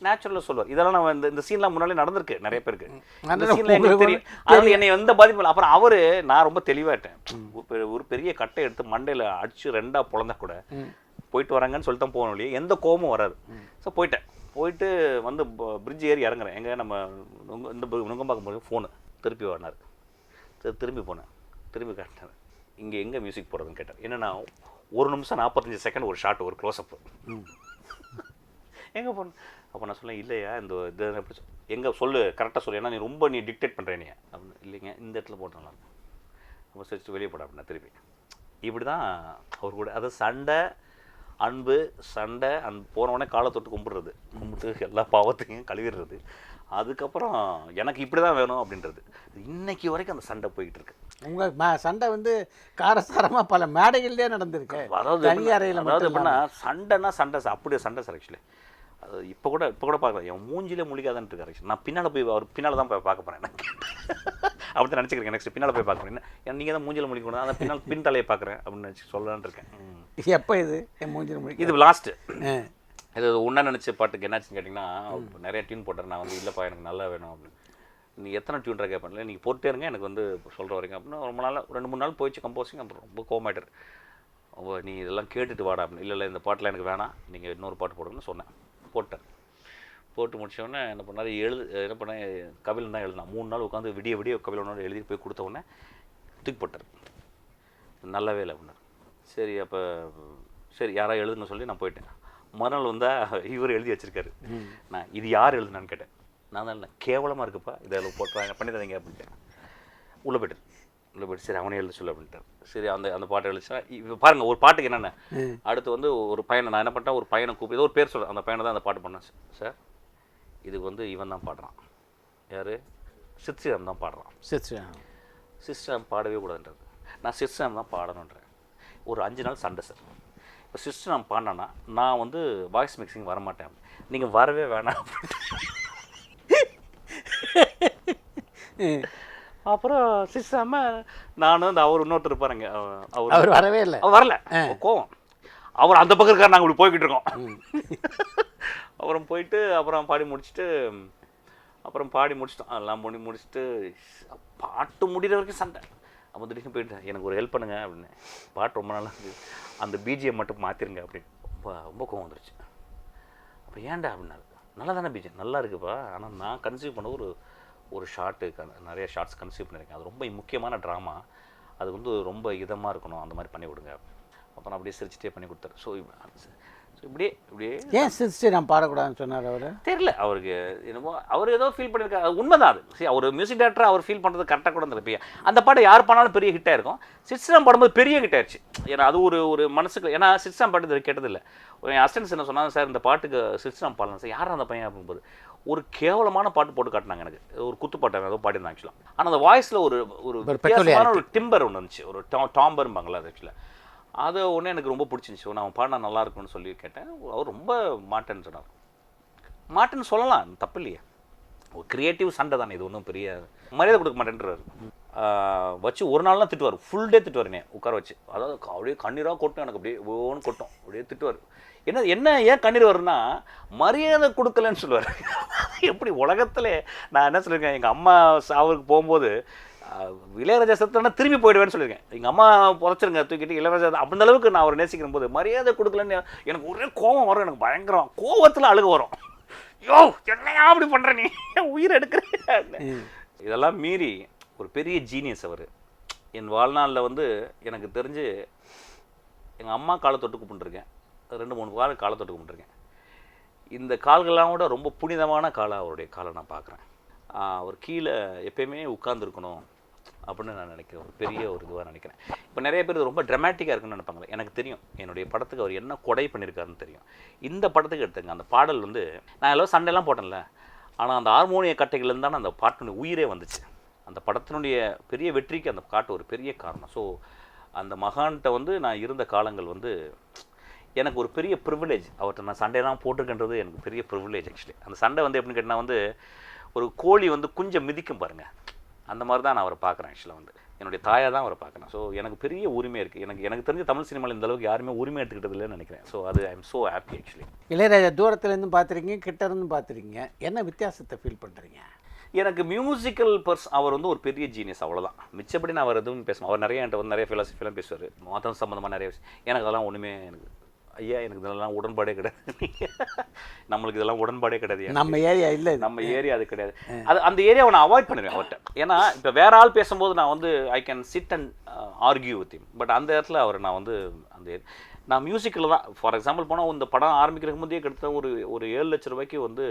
நேச்சுரலாக சொல்லுவார். இதெல்லாம் நான் இந்த சீன்லாம் முன்னாலே நடந்திருக்கு நிறைய பேருக்கு. இந்த சீனில் எனக்கு தெரியும், அதில் என்னை எந்த பாதிப்பும் இல்லை. அப்புறம் அவர் நான் ரொம்ப தெளிவாயிட்டேன். ஒரு பெரிய கட்டை எடுத்து மண்டையில் அடிச்சு 2ஆ பொழந்தா கூட போயிட்டு வராங்கன்னு சொல்லிட்டு தான் போகணும் இல்லையா, எந்த கோபமும் வராது. ஸோ போயிட்டு வந்து பிரிட்ஜ் ஏறி இறங்குறேன். எங்கே நம்ம இந்த நுங்கம்பாக்கம் போய் ஃபோனு திருப்பி வரனார். திரும்பி போனேன், திரும்பி காட்டினேன். இங்கே எங்கே மியூசிக் போடுறதுன்னு கேட்டார். என்னன்னா 1 நிமிஷம் 45 செகண்ட் ஒரு ஷாட், ஒரு க்ளோஸ்அப். எங்கே போன அப்போ நான் சொன்னேன், இல்லையா இந்த இது எப்படி எங்கே சொல்லு, கரெக்டாக சொல்லு, ஏன்னா நீ டிக்டேட் பண்ணுறேன் நீ அப்படின்னு. இல்லைங்க இந்த இடத்துல போட்டோம்லாம் ரொம்ப சிரிச்சு வெளியே போட அப்படின்னா திருப்பி. இப்படி தான் அவர் கூட அது சண்டை அன்பு போனவுடனே காலை தொட்டு கும்பிட்டு எல்லா பாவத்தையும் கழுவிடுறது. அதுக்கப்புறம் எனக்கு இப்படி தான் வேணும் அப்படின்றது. இன்னைக்கு வரைக்கும் அந்த சண்டை போய்கிட்டு இருக்கு. உங்கள் சண்டை வந்து காரசாரமாக பல மேடைகள்லேயே நடந்திருக்கு. அதாவது எப்படின்னா சண்டைன்னா சண்டை அப்படியே சண்டை சார். ஆக்சுவலி அது இப்போ கூட பார்க்கலாம், என் மூஞ்சிலே முழிக்காதான்னு இருக்காரு. ஆக்சுவலி நான் பின்னால் போய் அவர் பின்னால் தான் போய் பார்க்க போகிறேன். அப்படி தான் நினச்சிக்கிறேன். நெக்ஸ்ட் பின்னால் போய் பார்க்க போகிறேன். ஏன்னா நீங்கள் தான் மூஞ்சில் முழிக்கணும், அதான் பின் தலையை பார்க்குறேன் அப்படின்னு நினச்சி சொல்லலான்னு இருக்கேன். எப்போ இது என் மூஞ்சில் முழிக்க இது லாஸ்ட்டு இது ஒன்றா நினச்ச பாட்டுக்கு என்னாச்சுன்னு கேட்டிங்கன்னா, நிறைய டியூன் போட்டார். நான் வந்து இல்லைப்பா எனக்கு நல்லா வேணும் அப்படின்னு. நீங்கள் எத்தனை டியூன் கேட்பேன், நீங்கள் போட்டே இருங்க எனக்கு வந்து சொல்கிற வரைக்கும் அப்படின்னு. ரொம்ப நாள் 2-3 நாள் போயிடுச்சு கம்போசிங். அப்புறம் ரொம்ப கோவமாயிட்டார். நீ இதெல்லாம் கேட்டுட்டு வாடா அப்படின்னு. இல்லை இந்த பாட்டில் எனக்கு வேணாம், நீங்கள் இன்னொரு பாட்டு போடுங்கன்னு சொன்னேன். போட்டு முடித்தோடனே என்ன பண்ணார், என்ன பண்ணேன், கபிலன் தான் எழுதினான். 3 நாள் உட்காந்து விடிய கபிலனோட எழுதி போய் கொடுத்த உடனே தூக்கி போட்டார். நல்லாவே இல்லை அப்படின்னார். சரி அப்போ சரி யாராவது எழுதுன்னு சொல்லி நான் போயிட்டேன். மறுநாள் வந்தால் இவர் எழுதி வச்சுருக்காரு. நான் இது யார் எழுதுனான்னு கேட்டேன். நான் தான் இல்லை, கேவலமாக இருக்குப்பா, இதில் போட்டுறாங்க பண்ணிடாதீங்க அப்படின்ட்டேன். உள்ளே போய்ட்டு சரி அவனே எழுத சொல்லு அப்படின்ட்டார். சரி அந்த பாட்டை எழுதிச்சா. இப்போ பாருங்கள் ஒரு பாட்டுக்கு என்னென்ன. அடுத்து வந்து ஒரு பையனை நான் என்ன பண்ணிட்டேன், ஒரு பையனை கூப்பிட்டு ஏதோ ஒரு பேர் சொல்கிறேன், அந்த பையனை தான் அந்த பாட்டு பண்ணேன். சார் இதுக்கு வந்து இவன் தான் பாடுறான், யார், சித்ஸ்ரீராம் தான் பாடுறான். சித்ஸ்ரீராம் பாடவே கூடாதுன்றது. நான் சித்ஸ்ரீராம் தான் பாடணுன்றேன். ஒரு 5 நாள் சண்டை சார். இப்போ சிஸ்டர் பாடினா நான் வந்து வாய்ஸ் மிக்சிங் வரமாட்டேன், நீங்கள் வரவே வேணாம் அப்படின்ட்டு. அப்புறம் சிஸ்டாம நானும் இந்த அவர் இன்னொருத்தர் இருப்பாருங்க, அவர் வரவே இல்லை, அவர் வரல, கோவம். அவர் அந்த பக்கம் இருக்கார், நாங்கள் இப்படி போய்கிட்டு இருக்கோம். அப்புறம் போயிட்டு அப்புறம் பாடி முடிச்சிட்டோம். எல்லாம் முடிச்சுட்டு பாட்டு முடிகிற வரைக்கும் சண்டை. அப்போ திடீர்னு போயிட்டு எனக்கு ஒரு ஹெல்ப் பண்ணுங்க அப்படின்னு. பாட்டு ரொம்ப நாளாக இருக்குது, அந்த பிஜிஎம் மட்டும் மாற்றிருங்க அப்படின்னு. ரொம்ப கோவம் வந்துருச்சு. அப்போ ஏன்டா அப்படின்னாரு. நல்லா தானே பிஜி நல்லா இருக்குப்பா, ஆனால் நான் கன்சீவ் பண்ண ஒரு ஒரு ஷார்ட்டு நிறைய ஷார்ட்ஸ் கன்சீவ் பண்ணியிருக்கேன், அது ரொம்ப முக்கியமான ட்ராமா, அது வந்து ரொம்ப இதமாக இருக்கணும், அந்த மாதிரி பண்ணி கொடுங்க. அப்புறம் அப்படியே சிரிச்சிட்டே பண்ணி கொடுத்தாரு. ஸோ இப்படியே இப்படியே ஏன் சிரிச்சு நான் பாடக்கூடாதுன்னு சொன்னார் அவர்? தெரியல அவருக்கு என்னமோ, அவர் ஏதோ ஃபீல் பண்ணியிருக்காரு. அது உண்மைதான். அது சரி, அவர் மியூசிக் டைரக்டர், அவர் ஃபீல் பண்ணுறது கரெக்டாக கூட இருந்தது. அந்த பாட்டு யார் பண்ணாலும் பெரிய ஹிட்டாக இருக்கும். சிட்ஸ்ராம் பாடும்போது பெரிய ஹிட் ஆயிடுச்சு. ஏன்னா அது ஒரு மனசுக்கு, ஏன்னா சிட்ஸ்ராம் பாட்டு கேட்டதில்லை. என் அசிஸ்டன்ஸ் என்ன சொன்னாங்க, சார் இந்த பாட்டுக்கு சிட்ஸ்ராம் பாடலாம் சார். யார் அந்த பையன் அப்படிங்கும்போது ஒரு கேவலமான பாட்டு போட்டு காட்டினாங்க எனக்கு. ஒரு குத்துப்பாட்டை ஏதோ பாடிருந்தாங்க ஆக்சுவலாக. ஆனால் அந்த வாய்ஸில் ஒரு ஒரு டிம்பர் ஒன்று இருந்துச்சு, ஒரு டாம்பர்பாங்களா அது ஆக்சுவலாக. அது ஒன்று எனக்கு ரொம்ப பிடிச்சிருந்துச்சு. நான் பாடினா நல்லா இருக்கும்னு சொல்லி கேட்டேன். அவர் ரொம்ப மாட்டேன்னு சொன்னார். மாட்டேன்னு சொல்லலாம், தப்பு இல்லையே, ஒரு கிரியேட்டிவ் சண்டை தானே இது, ஒன்றும் பெரிய மரியாதை கொடுக்க மாட்டேன்றாரு. வச்சு ஒரு நாள்லாம் திட்டுவார், ஃபுல் டே திட்டுவாருனே உட்கார வச்சு. அதாவது அப்படியே கண்ணீராக கொட்டும், எனக்கு அப்படியே ஓன்னு கொட்டும், அப்படியே திட்டுவார். என்ன ஏன் கண்ணீர் வரும்னா, மரியாதை கொடுக்கலன்னு சொல்லுவார். எப்படி உலகத்தில் நான் என்ன சொல்லியிருக்கேன், எங்கள் அம்மா சாவுக்கு போகும்போது இளையராஜா செத்துனா திரும்பி போயிடுவேன்னு சொல்லியிருக்கேன். எங்கள் அம்மா புதைச்சிருங்க தூக்கிட்டு இளையராஜா, அந்த அளவுக்கு நான் அவர் நேசிக்கும் போது மரியாதை கொடுக்கலன்னு எனக்கு ஒரே கோவம் வரும். எனக்கு பயங்கரம் கோவத்தில் அழுக வரும். யோ என்னையா அப்படி பண்ணுற, நீ உயிர் எடுக்கிறேன். இதெல்லாம் மீறி ஒரு பெரிய ஜீனியஸ் அவர். என் வாழ்நாளில் வந்து எனக்கு தெரிஞ்சு எங்கள் அம்மா காலை தொட்டு கும்பிட்டுருக்கேன், 2-3 காலை தொட்டு கும்பிட்டுருக்கேன். இந்த கால்கள்லாம் கூட ரொம்ப புனிதமான காலை, அவருடைய காலை நான் பார்க்குறேன். அவர் கீழே எப்பயுமே உட்கார்ந்துருக்கணும் அப்படின்னு நான் நினைக்கிறேன். ஒரு பெரிய ஒரு இதுவாக நினைக்கிறேன். இப்போ நிறைய பேர் இது ரொம்ப ட்ராமாட்டிக்காக இருக்குன்னு நினைப்பாங்க. எனக்கு தெரியும் என்னுடைய படத்துக்கு அவர் என்ன கொடை பண்ணியிருக்காருன்னு தெரியும். இந்த படத்துக்கு எடுத்துங்க, அந்த பாடல் வந்து நான் எல்லாம் சண்டைலாம் போட்டேன்ல, ஆனால் அந்த ஹார்மோனிய கட்டைகள்லேருந்து தானே அந்த பாட்டினுடைய உயிரே வந்துச்சு. அந்த படத்தினுடைய பெரிய வெற்றிக்கு அந்த காட்டு ஒரு பெரிய காரணம். ஸோ அந்த மகான்கிட்ட வந்து நான் இருந்த காலங்கள் வந்து எனக்கு ஒரு பெரிய ப்ரிவிலேஜ். அவர்கிட்ட நான் சண்டையெல்லாம் போட்டிருக்கின்றது எனக்கு பெரிய ப்ரிவிலேஜ் ஆக்சுவலி. அந்த சண்டை வந்து எப்படின்னு கேட்டால் வந்து ஒரு கோழி வந்து குஞ்சம் மிதிக்கும் பாருங்கள், அந்த மாதிரி தான் நான் அவரை பார்க்குறேன் ஆக்சுவலாக. வந்து என்னுடைய தாயாக தான் அவரை பார்க்குறேன். ஸோ எனக்கு பெரிய உரிமை இருக்குது. எனக்கு தெரிஞ்ச தமிழ் சினிமாவில் இந்த அளவுக்கு யாருமே உரிமை எடுத்துக்கிட்டது இல்லைன்னு நினைக்கிறேன். ஸோ அது I am so happy actually. Ilaiyaraaja தூரத்துலேருந்து பார்த்துருக்கீங்க, கிட்ட இருந்து பார்த்துருக்கீங்க, என்ன வித்தியாசத்தை ஃபீல் பண்ணுறீங்க? எனக்கு மியூசிக்கல் அவர் வந்து ஒரு பெரிய ஜீனியஸ், அவ்வளோதான். மிச்சப்படி நான் அவர் எதுவும் பேசுவேன். அவர் நிறைய என்கிட்ட வந்து நிறைய ஃபிலாசபிலாம் பேசுவார், மதம் சம்மந்தமாக நிறைய விஷயம். எனக்கு அதெல்லாம் ஒன்றுமே எனக்கு ஐயா எனக்கு இதெல்லாம் உடன்பாடே கிடையாது. நம்மளுக்கு இதெல்லாம் உடன்பாடே கிடையாது. நம்ம ஏரியா இல்லை, நம்ம ஏரியா அது கிடையாது. அந்த ஏரியாவை நான் அவாய்ட் பண்ணிடுவேன் அவர்கிட்ட. ஏன்னா இப்போ வேற ஆள் பேசும்போது நான் வந்து I can sit and argue with him. But அந்த இடத்துல அவர் நான் வந்து நான் மியூசிக்கில் தான். ஃபார் எக்ஸாம்பிள் போனால் இந்த படம் ஆரம்பிக்கிறதுக்கு முந்தையே கிட்டத்தட்ட ஒரு 7 லட்ச ரூபாய்க்கு வந்து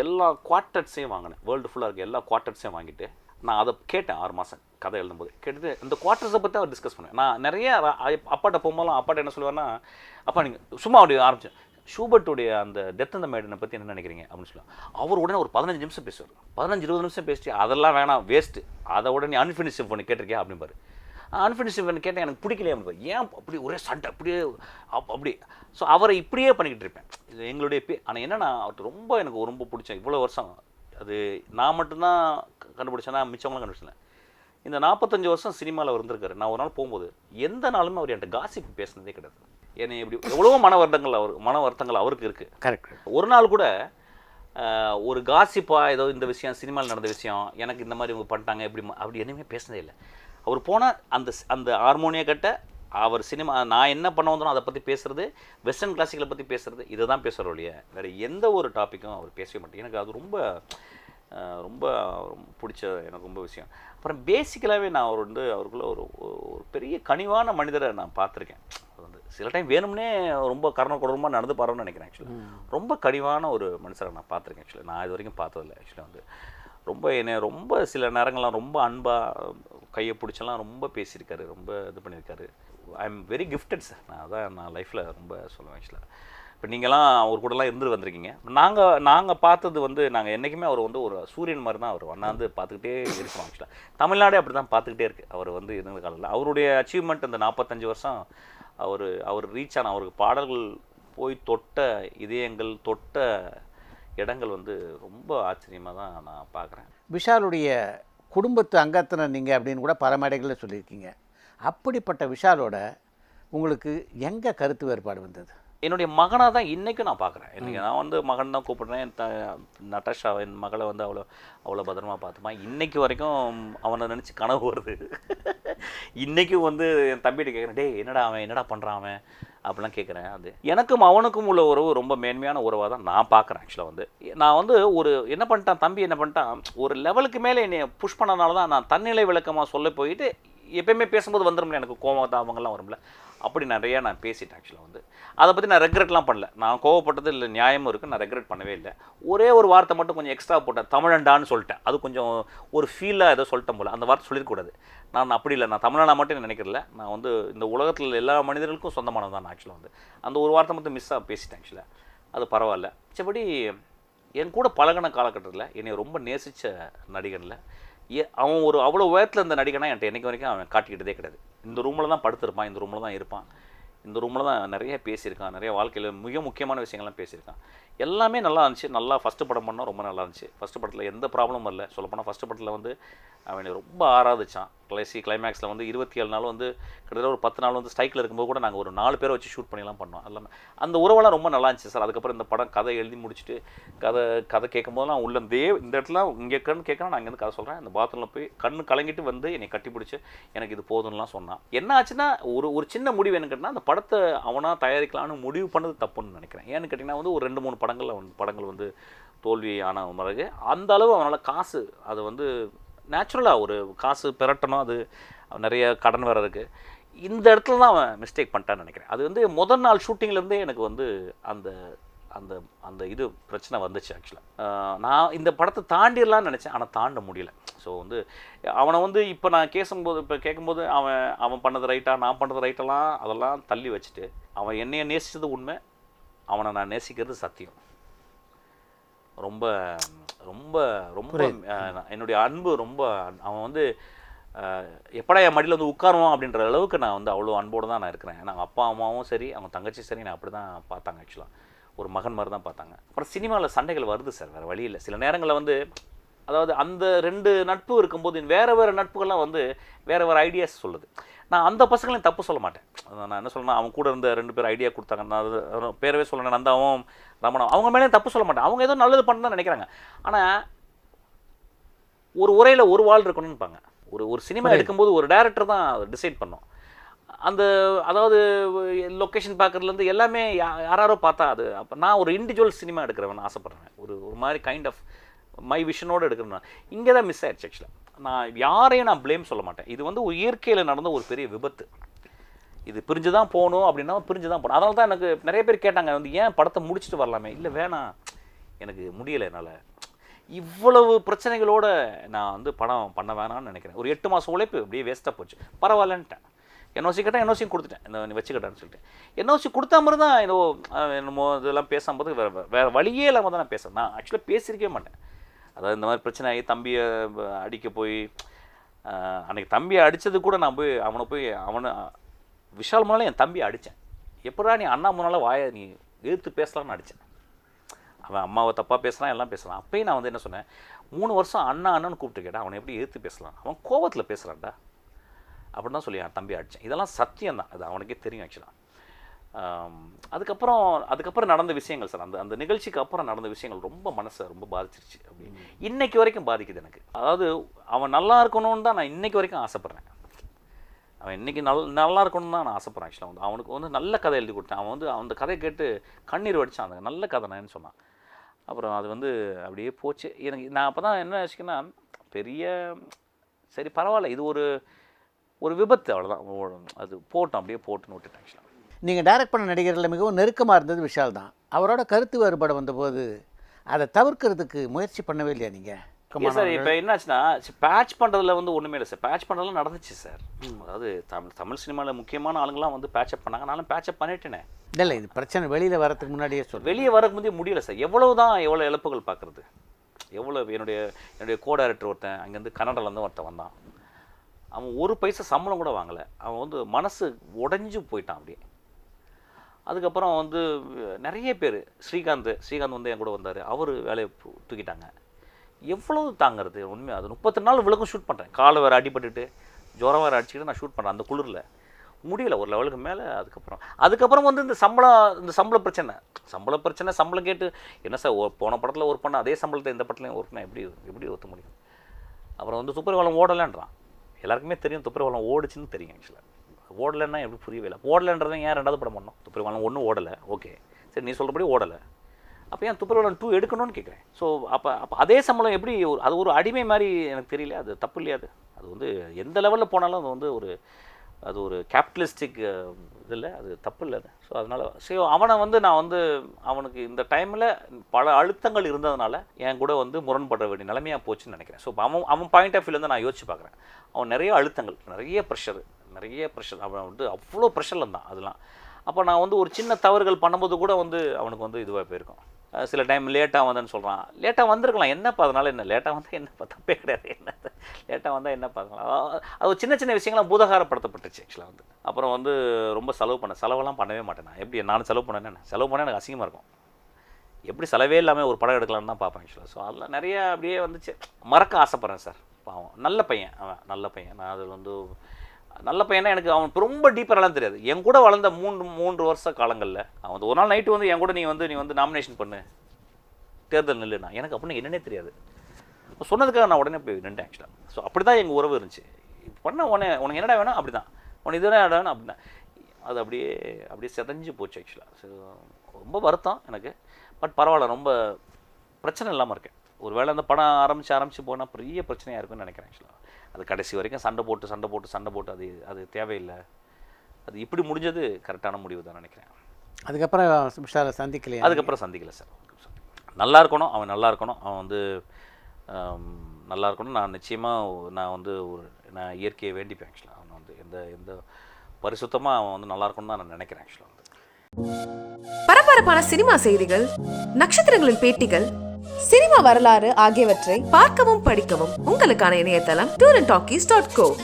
எல்லா குவார்ட்டர்ஸையும் வாங்கினேன். வேர்ல்டு ஃபுல்லாக இருக்க எல்லா குவார்ட்டர்ஸையும் வாங்கிட்டு நான் அதை கேட்டேன் 6 மாதம் கதை எழுதும்போது. கேட்டுட்டு இந்த குவார்ட்டர்ஸை பற்றி அவர் டிஸ்கஸ் பண்ணுவேன். நான் நிறைய அப்பாட்ட போகும்போதெல்லாம் அப்பாட்ட என்ன சொல்லுவேன்னா, அப்பா நீங்கள் சும்மா அப்படி ஆரம்பிச்சேன், ஷூபர்ட்டுடைய அந்த டெத் அந்த மேடனை பற்றி என்ன நினைக்கிறீங்க அப்படின்னு சொல்லுவாங்க. அவர் உடனே ஒரு 15 நிமிஷம் பேசுவார். 15-20 நிமிஷம் பேசிட்டு அதெல்லாம் வேணாம் வேஸ்ட்டு, அதை உடனே அன்ஃபினிஷ் சிம்பனி கேட்டிருக்கியா அப்படின்பாரு. அன்ஃபினிஷ் சிம்பனி கேட்டேன், எனக்கு பிடிக்கலையே அப்படின்பாரு. ஏன் அப்படி ஒரே சண்டை அப்படியே அப்படி. ஸோ அவரை இப்படியே பண்ணிக்கிட்டு இருப்பேன். இது எங்களுடைய ஆனால் என்னென்னா அவர்கிட்ட ரொம்ப எனக்கு ரொம்ப பிடிச்சேன். இவ்வளோ வருஷம் அது நான் மட்டும்தான் கண்டுபிடிச்சேன்னா மிச்சவங்களும் கண்டுபிடிச்சல. இந்த 45 வருஷம் சினிமாவில் இருந்திருக்காரு. நான் ஒரு நாள் போகும்போது எந்த நாளுமே அவர் என்கிட்ட காசிப் பேசினதே கிடையாது. என்னை இப்படி எவ்வளவோ மன வருத்தங்கள் அவருக்கு இருக்குது. கரெக்ட். ஒரு நாள் கூட ஒரு காசிப்பாக ஏதோ இந்த விஷயம் சினிமாவில் நடந்த விஷயம் எனக்கு இந்த மாதிரி இவங்க பண்ணிட்டாங்க அப்படி எதுவுமே பேசினதே இல்லை. அவர் போனால் அந்த ஹார்மோனிய கட்ட அவர் சினிமா நான் என்ன பண்ண வந்தோம் அதை பற்றி பேசுகிறது, வெஸ்டர்ன் கிளாசிக்கலை பற்றி பேசுகிறது, இதை தான் பேசுகிற வழியே வேறு எந்த ஒரு டாப்பிக்கும் அவர் பேசவே மாட்டேன். எனக்கு அது ரொம்ப ரொம்ப பிடிச்ச எனக்கு ரொம்ப விஷயம். அப்புறம் பேசிக்கலாகவே நான் அவர் வந்து அவருக்குள்ள ஒரு பெரிய கனிவான மனிதரை நான் பார்த்துருக்கேன். அது வந்து சில டைம் வேணும்னே ரொம்ப கொடூரமாக நடந்து பாருன்னு நினைக்கிறேன். ஆக்சுவலி ரொம்ப கனிவான ஒரு மனுஷரை நான் பார்த்துருக்கேன். ஆக்சுவலி நான் இது வரைக்கும் பார்த்ததில்லை. ஆக்சுவலி வந்து ரொம்ப சில நேரங்கள்லாம் ரொம்ப அன்பாக கையை பிடிச்செல்லாம் ரொம்ப பேசியிருக்காரு, ரொம்ப இது பண்ணியிருக்காரு. I am very gifted sir. நான் லைஃப்பில் ரொம்ப சொல்லுவேன். ஆக்சுவலாக இப்போ நீங்களாம் அவர் கூடலாம் இருந்து வந்திருக்கீங்க. நாங்கள் பார்த்தது வந்து நாங்கள் என்றைக்குமே அவர் வந்து ஒரு சூரியன் மாதிரி தான் அவர் வந்து பார்த்துக்கிட்டே இருக்கோம். ஆக்சுவலாக தமிழ்நாடே அப்படி தான் பார்த்துக்கிட்டே இருக்குது. அவர் வந்து இருந்த காலத்தில் அவருடைய அச்சீவ்மெண்ட் இந்த 45 வருஷம் அவர் ரீச் ஆன அவருக்கு பாடல்கள் போய் தொட்ட இதயங்கள் தொட்ட இடங்கள் வந்து ரொம்ப ஆச்சரியமாக தான் நான் பார்க்குறேன். விஷாலுடைய குடும்பத்து அங்கத்தினர் நீங்கள் அப்படின்னு கூட பல மேடைகளில் சொல்லியிருக்கீங்க. அப்படிப்பட்ட விஷாலோட உங்களுக்கு எங்கே கருத்து வேறுபாடு வந்தது? என்னுடைய மகனாக தான் இன்றைக்கும் நான் பார்க்குறேன். இன்றைக்கி நான் வந்து மகன் தான் கூப்பிட்றேன். நட்டாஷா என் மகளை வந்து அவ்வளோ பத்திரமா பார்த்துப்பான். இன்றைக்கு வரைக்கும் அவனை நினச்சி கனவு வருது. இன்றைக்கும் வந்து என் தம்பிகிட்ட கேட்குறேன், டே என்னடா பண்ணுறான் அவன் அப்படிலாம் கேட்குறேன். அது எனக்கும் அவனுக்கும் உள்ள உறவு ரொம்ப மேன்மையான உறவாக தான் நான் பார்க்குறேன். ஆக்சுவலாக வந்து நான் வந்து ஒரு என்ன பண்ணிட்டான் தம்பி என்ன பண்ணிட்டான், ஒரு லெவலுக்கு மேலே என்னை புஷ் பண்ணனால தான் நான் தன்னிலை விளக்கமாக சொல்ல போயிட்டு எப்பயுமே பேசும்போது வந்துடும்ல எனக்கு கோவம் தாவங்கள்லாம் வரும்ல, அப்படி நிறையா நான் பேசிட்டேன். ஆக்சுவலாக வந்து அதை பற்றி நான் ரெக்ரெட்லாம் பண்ணல. நான் கோவப்பட்டது இல்லை, நியாயமும் இருக்குது, நான் ரெக்ரெட் பண்ணவே இல்லை. ஒரே ஒரு வார்த்தை மட்டும் கொஞ்சம் எக்ஸ்ட்ரா போட்டேன், தமிழண்டான்னு சொல்லிட்டேன். அது கொஞ்சம் ஒரு ஃபீலாக ஏதோ சொல்லிட்டேன் போல, அந்த வார்த்தை சொல்லிடக்கூடாது. நான் அப்படி இல்லை, நான் தமிழனா மட்டும் நினைக்கிறல, நான் வந்து இந்த உலகத்தில் எல்லா மனிதர்களுக்கும் சொந்தமானது தான். ஆக்சுவலாக வந்து அந்த ஒரு வார்த்தை மட்டும் மிஸ்ஸாக பேசிட்டேன். ஆக்சுவலாக அது பரவாயில்ல. மற்றபடி என் கூட பழகின காலகட்டத்தில் என்னை ரொம்ப நேசித்த நடிகனில் அவன் ஒரு அவ்வளோ உயரத்தில் இருந்த நடிகனா என்கிட்ட என்றைக்கு வரைக்கும் அவன் காட்டிக்கிட்டதே கிடையாது. இந்த ரூமில் தான் படுத்திருப்பான், இந்த ரூமில் தான் இருப்பான், இந்த ரூமில் தான் நிறைய பேசியிருக்கான், நிறைய வாழ்க்கையில் மிக முக்கியமான விஷயங்கள்லாம் பேசியிருக்கான். எல்லாமே நல்லா இருந்துச்சு. நல்லா ஃபஸ்ட்டு படம் பண்ணால் ரொம்ப நல்லா இருந்துச்சு. ஃபஸ்ட்டு படத்தில் எந்த ப்ராப்ளமும் இல்லை. சொல்லப்போனால் ஃபஸ்ட்டு படத்தில் வந்து அவனை ரொம்ப ஆராதிச்சான். கிளைமேக்ஸில் வந்து 27 நாள் வந்து கிட்டத்தட்ட ஒரு 10 நாள் வந்து ஸ்ட்ரைக்கில் இருக்கும்போது கூட நாங்கள் ஒரு 4 பேரை வச்சு ஷூட் பண்ணிலாம் பண்ணோம். எல்லாமே அந்த உறவெல்லாம் ரொம்ப நல்லா இருந்துச்சு சார். அதுக்கப்புறம் இந்த படம் கதை எழுதி முடிச்சுட்டு கதை கேட்கும் போதெல்லாம் உள்ள இந்த இடத்துல இங்கே கேட்கணும், நான் இங்கேருந்து கதை சொல்கிறேன். இந்த பாத்ரூமில் போய் கண்ணு கலங்கிட்டு வந்து என்னை கட்டி பிடிச்சி எனக்கு இது போதும்லாம் சொன்னான். என்ன ஆச்சுன்னா ஒரு சின்ன முடிவு என்ன கேட்டால், அந்த படத்தை அவனாக தயாரிக்கலான்னு முடிவு பண்ணது தப்புன்னு நினைக்கிறேன். ஏன்னு கேட்டிங்கன்னா வந்து ஒரு 2-3 படங்கள் வந்து தோல்வி ஆன பிறகு அந்த அளவு அவனால் காசு அதை வந்து நேச்சுரலாக ஒரு காசு பெரட்டணும், அது நிறைய கடன் வேறு இருக்குது. இந்த இடத்துல தான் அவன் மிஸ்டேக் பண்ணிட்டான்னு நினைக்கிறேன். அது வந்து முதல் நாள் ஷூட்டிங்லேருந்தே எனக்கு வந்து அந்த அந்த அந்த இது பிரச்சனை வந்துச்சு. ஆக்சுவலாக நான் இந்த படத்தை தாண்டிடலான்னு நினச்சேன், ஆனால் தாண்ட முடியல. ஸோ வந்து அவனை வந்து இப்போ நான் கேட்கும்போது அவன் பண்ணது ரைட்டா நான் பண்ணது ரைட்டெல்லாம் அதெல்லாம் தள்ளி வச்சுட்டு அவன் என்னைய நேசித்தது உண்மை, அவனை நான் நேசிக்கிறது சத்தியம். ரொம்ப ரொம்ப ரொம்ப என்னுடைய அன்பு ரொம்ப அவன் வந்து எப்படா என் மடியில் வந்து உட்காருவான் அப்படின்ற அளவுக்கு நான் வந்து அவ்வளோ அன்போடு தான் நான் இருக்கிறேன். ஏன்னா அப்பா அம்மாவும் சரி அவங்க தங்கச்சி சரி நான் அப்படி தான் பார்த்தாங்க. ஆக்சுவலாக ஒரு மகன் மாதிரி தான் பார்த்தாங்க. அப்புறம் சினிமாவில் சண்டைகள் வருது சார், வேறு வழி இல்லை. சில நேரங்களில் வந்து அதாவது அந்த 2 நட்பு இருக்கும்போது வேறு நட்புகள்லாம் வந்து வேறு ஐடியாஸ் சொல்லுது. நான் அந்த பசங்களையும் தப்பு சொல்ல மாட்டேன். நான் என்ன சொல்லணும், அவங்க கூட இருந்த 2 பேர் ஐடியா கொடுத்தாங்க, நான் அது பேரவே சொல்லணும், நந்தாவும் ரமணாவும், அவங்க மேலேயும் தப்பு சொல்ல மாட்டேன். அவங்க ஏதோ நல்லது பண்ணதான் நினைக்கிறாங்க. ஆனால் ஒரு உரையில் ஒரு வாழ் இருக்கணும்னுப்பாங்க. ஒரு சினிமா எடுக்கும்போது ஒரு டைரக்டர் தான் டிசைட் பண்ணோம். அந்த அதாவது லொக்கேஷன் பார்க்குறதுலேருந்து எல்லாமே யாரோ பார்த்தா அது அப்போ நான் ஒரு இண்டிவிஜுவல் சினிமா எடுக்கிறவன் ஆசைப்பட்றேன். ஒரு மாதிரி கைண்ட் ஆஃப் மை விஷனோடு எடுக்கிறேன். இங்கே தான் மிஸ் ஆயிடுச்சு. ஆக்சுவலாக நான் யாரையும் நான் ப்ளேம் சொல்ல மாட்டேன். இது வந்து ஒரு இயற்கையில் நடந்த ஒரு பெரிய விபத்து. இது பிரிஞ்சு தான் போகணும் அப்படின்னா பிரிஞ்சு தான் போகணும். அதனால தான் எனக்கு நிறைய பேர் கேட்டாங்க வந்து ஏன் படத்தை முடிச்சுட்டு வரலாமே. இல்லை வேணாம், எனக்கு முடியலை, என்னால் இவ்வளவு பிரச்சனைகளோடு நான் வந்து படம் பண்ண வேணாம்னு நினைக்கிறேன். ஒரு 8 மாதம் உழைப்பு அப்படியே வேஸ்ட்டாக போச்சு, பரவாயில்லன்ட்டேன். என்ஓசி கேட்டால் என்ஓசியும் கொடுத்துட்டேன், இந்த நீ வச்சுக்கிட்டான்னு சொல்லிட்டு. என்ஓசி கொடுத்தா மாதிரி தான் என்னமோ இதெல்லாம் பேசும்போது வேறு வழியே இல்லாமல் தான் நான் பேசுகிறேன். நான் ஆக்சுவலாக பேசியிருக்கவே மாட்டேன். அதாவது இந்த மாதிரி பிரச்சனை ஆகி தம்பியை அடிக்க போய் அன்றைக்கி தம்பியை அடித்தது கூட நான் போய் அவனை விஷால் முன்னால் என் தம்பியை அடித்தேன். எப்படா நீ அண்ணா முன்னால் வாயை நீ எதிர்த்து பேசலான்னு அடித்தேன். அவன் அம்மாவை தப்பாக பேசுகிறான், எல்லாம் பேசுகிறான். அப்போயும் நான் வந்து என்ன சொன்னேன், 3 வருஷம் அண்ணான்னு கூப்பிட்டு கேட்டேன், அவனை எப்படி எதிர்த்து பேசலாம், அவன் கோவத்தில் பேசுகிறான்டா அப்படின்னு தான் சொல்லி என் தம்பி அடித்தேன். இதெல்லாம் சத்தியம்தான், அது அவனுக்கே தெரியும். ஆக்சுவலாக அதுக்கப்புறம் நடந்த விஷயங்கள் சார், அந்த நிகழ்ச்சிக்கு அப்புறம் நடந்த விஷயங்கள் ரொம்ப மனசை ரொம்ப பாதிச்சிருச்சு. அப்படி இன்னைக்கு வரைக்கும் பாதிக்குது எனக்கு. அதாவது அவன் நல்லா இருக்கணும்னு தான் நான் இன்னைக்கு வரைக்கும் ஆசைப்பட்றேன். அவன் இன்றைக்கி நல்லா இருக்கணும்னு தான் நான் ஆசைப்பட்றேன். ஆக்சுவலாக வந்து அவனுக்கு வந்து நல்ல கதை எழுதி கொடுத்தேன். அவன் வந்து அந்த கதையை கேட்டு கண்ணீர் வடித்தான். அந்த நல்ல கதை நான் சொன்னான். அப்புறம் அது வந்து அப்படியே போச்சு. நான் அப்போ தான் என்ன யோசிக்கன்னா, பெரிய சரி பரவாயில்ல, இது ஒரு விபத்து, அவ்வளோதான், அது போட்டோம், அப்படியே போட்டுன்னு விட்டுட்டேன். ஆக்சுவலாக நீங்கள் டைரக்ட் பண்ண நடிகர்களில் மிகவும் நெருக்கமாக இருந்தது விஷால் தான். அவரோட கருத்து வேறுபாடு வந்தபோது அதை தவிர்க்கிறதுக்கு முயற்சி பண்ணவே இல்லையா நீங்கள்? சார் இப்போ என்னாச்சுன்னா, பேட்ச் பண்ணுறதுல வந்து ஒன்றுமே இல்லை சார். பேட்ச் பண்ணுறதுலாம் நடந்துச்சு சார். அதாவது தமிழ் சினிமாவில் முக்கியமான ஆளுங்களாம் வந்து பேட்சப் பண்ணாங்க, நானும் பேட்சப் பண்ணிட்டேனே. இல்லை, இது பிரச்சனை வெளியில் வரதுக்கு முன்னாடியே சொல்லு. வெளியே வரக்கு முந்தைய முடியலை சார். எவ்வளோ இழப்புகள் பார்க்குறது. எவ்வளோ என்னுடைய கோ டைரக்டர் ஒருத்தன் அங்கேருந்து கன்னடாலேருந்து ஒருத்தன் வந்தான். அவன் 1 பைசா சம்பளம் கூட வாங்கலை. அவன் வந்து மனசு உடைஞ்சு போயிட்டான் அப்படியே. அதுக்கப்புறம் வந்து நிறைய பேர், ஸ்ரீகாந்த் வந்து என் கூட வந்தார், அவர் வேலையை தூக்கிட்டாங்க. எவ்வளவு தாங்கிறது உண்மை. அது 32 நாள் விளக்கும் ஷூட் பண்ணுறேன். காலை வேறு அடிபட்டுட்டு ஜுரம் வேறு அடிச்சுக்கிட்டு நான் ஷூட் பண்ணுறேன் அந்த குளிரில். முடியல ஒரு லெவலுக்கு மேலே. அதுக்கப்புறம் வந்து இந்த சம்பள பிரச்சனை சம்பளம் கேட்டு என்ன சார், போன படத்தில் ஒர்க் பண்ண அதே சம்பளத்தை இந்த படத்துலையும் ஒர்க் பண்ண எப்படி ஒர்த்த முடியும்? அப்புறம் வந்து துப்புரவாளம் ஓடலைன்றான். எல்லாருக்குமே தெரியும் துப்புரவாளம் ஓடிச்சுன்னு தெரியும். ஆக்சுவலாக ஓடலைன்னா எப்படி புரியவே இல்லை. ஓடலைன்றதை ஏன் 2வது படம் பண்ணோம்? துப்பறிவாளன் 1 ஓடலை, ஓகே சரி, நீ சொல்கிறபடி ஓடலை, அப்போ ஏன் துப்பறிவாளன் 2 எடுக்கணும்னு கேட்குறேன். ஸோ அப்போ அதே சம்பளம் எப்படி அது ஒரு அடிமை மாதிரி எனக்கு தெரியல. அது தப்பு இல்லையா? அது வந்து எந்த லெவலில் போனாலும் அது வந்து அது ஒரு கேபிட்டலிஸ்டிக் இதில் அது தப்பு இல்லை அது. ஸோ அதனால் சரி, அவனை வந்து நான் வந்து அவனுக்கு இந்த டைமில் பல அழுத்தங்கள் இருந்ததுனால என் கூட வந்து முரண்பட வேண்டிய நிலைமையாக போச்சுன்னு நினைக்கிறேன். ஸோ அவன் பாயிண்ட் ஆஃப் வியூலேருந்து நான் யோசிச்சு பார்க்குறேன். அவன் நிறைய அழுத்தங்கள், நிறைய ப்ரெஷர், அவன் வந்து அவ்வளோ ப்ரெஷரில் இருந்தான் அதெல்லாம். அப்போ நான் வந்து ஒரு சின்ன தவறுகள் பண்ணும்போது கூட வந்து அவனுக்கு வந்து இதுவாக போயிருக்கும். சில டைம் லேட்டாக வந்தேன்னு சொல்கிறான். லேட்டாக வந்திருக்கலாம், என்னப்பா அதனால் என்ன, லேட்டாக வந்தால் என்னப்பா, தப்பே கிடையாது, என்ன லேட்டாக வந்தால் என்னப்பா, அது ஒரு சின்ன விஷயங்கள்லாம் பூதகாரப்படுத்தப்பட்டுச்சு ஆக்சுவலாக வந்து. அப்புறம் வந்து ரொம்ப செலவெல்லாம் பண்ணவே மாட்டேன் நான். எப்படி நான் செலவு பண்ணேன்னு எனக்கு அசிங்கமாக இருக்கும். எப்படி செலவே இல்லாமல் ஒரு படம் எடுக்கலான்னு தான் பார்ப்பேன் ஆக்சுவலாக. ஸோ அதெல்லாம் நிறைய அப்படியே வந்துச்சு. மறக்க ஆசைப்பட்றேன் சார். பாவம் நல்ல பையன் அவன், நல்ல பையன். நான் அதில் வந்து நல்ல பையனா எனக்கு அவன் ரொம்ப டீப்பரெல்லாம் தெரியாது. என் கூட வளர்ந்த 3 வருஷ காலங்களில் அவன் ஒரு நாள் நைட்டு வந்து என் கூட நீ வந்து நாமினேஷன் பண்ணு, தேர்தல் நில்லுண்ணா, எனக்கு அப்படின்னு என்னன்னே தெரியாது. சொன்னதுக்காக நான் உடனே போய் நின்றேன் ஆக்சுவலாக. ஸோ அப்படி தான் எங்கள் உறவு இருந்துச்சு. பண்ண உனக்கு என்னடா வேணும் அப்படி தான், உனக்கு இது என்ன வேணும் அப்படின்னா, அது அப்படியே செதஞ்சு போச்சு ஆக்சுவலாக. ஸோ ரொம்ப வருத்தம் எனக்கு. பட் பரவாயில்ல, ரொம்ப பிரச்சனை இல்லாமல் இருக்கேன். ஒரு வேளை அந்த படம் ஆரம்பித்து போனால் பெரிய பிரச்சனையாக இருக்குன்னு நினைக்கிறேன் ஆக்சுவலாக. அது கடைசி வரைக்கும் சண்டை போட்டு அது தேவையில்லை. அது இப்படி முடிஞ்சது கரெக்டான முடிவு தான் நினைக்கிறேன். அதுக்கப்புறம் விஷாலை சந்திக்கலையா? அதுக்கப்புறம் சந்திக்கலை சார். நல்லா இருக்கணும், அவன் நல்லா இருக்கணும், அவன் வந்து நல்லா இருக்கணும். நான் நிச்சயமாக நான் இயற்கையை வேண்டிப்பேன் ஆக்சுவலாக. அவன் வந்து எந்த பரிசுத்தமாக அவன் வந்து நல்லா இருக்கணும்னு தான் நான் நினைக்கிறேன் ஆக்சுவலாக. பரபரப்பான சினிமா செய்திகள், நட்சத்திரங்களின் பேட்டிகள், சினிமா வரலாறு ஆகியவற்றை பார்க்கவும் படிக்கவும் உங்களுக்கான இணையதளம் tourantalkies.co.